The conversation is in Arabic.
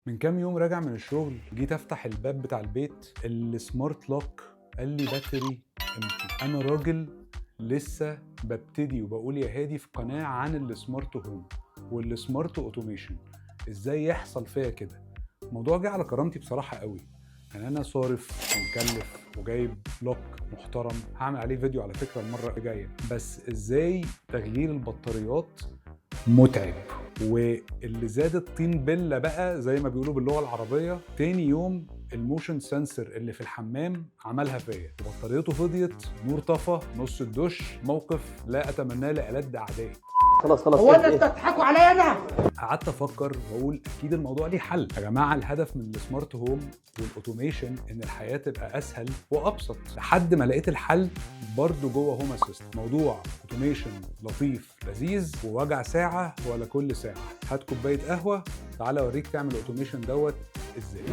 من كام يوم راجع من الشغل، جيت افتح الباب بتاع البيت، السمارت لوك قال لي باتري امتي. انا راجل لسه ببتدي وبقول يا هادي في قناة عن السمارت هوم والسمارت اوتوميشن، ازاي يحصل فيا كده؟ الموضوع جه على كرامتي بصراحة قوي. يعني انا صارف ومكلف وجايب لوك محترم، هعمل عليه فيديو على فكرة المرة الجاية، بس ازاي تغيير البطاريات متعب. واللي زاد الطين بله بقى زي ما بيقولوا باللغه العربيه، تاني يوم الموشن سنسور اللي في الحمام عملها فيا، بطاريته فضيت، نور طفى، نص الدش، موقف لا اتمناه لألد اعدائي. خلاص هو كده انت بتضحكوا عليا انا؟ قعدت افكر واقول اكيد الموضوع ليه حل يا جماعه. الهدف من السمارت هوم والاوتوميشن ان الحياه تبقى اسهل وابسط، لحد ما لقيت الحل برضه جوه هوم اسيست. موضوع اوتوميشن لطيف لذيذ ووجع ساعه ولا كل ساعه. هات كوبايه قهوه، تعالى اوريك تعمل اوتوميشن دوت ازاي.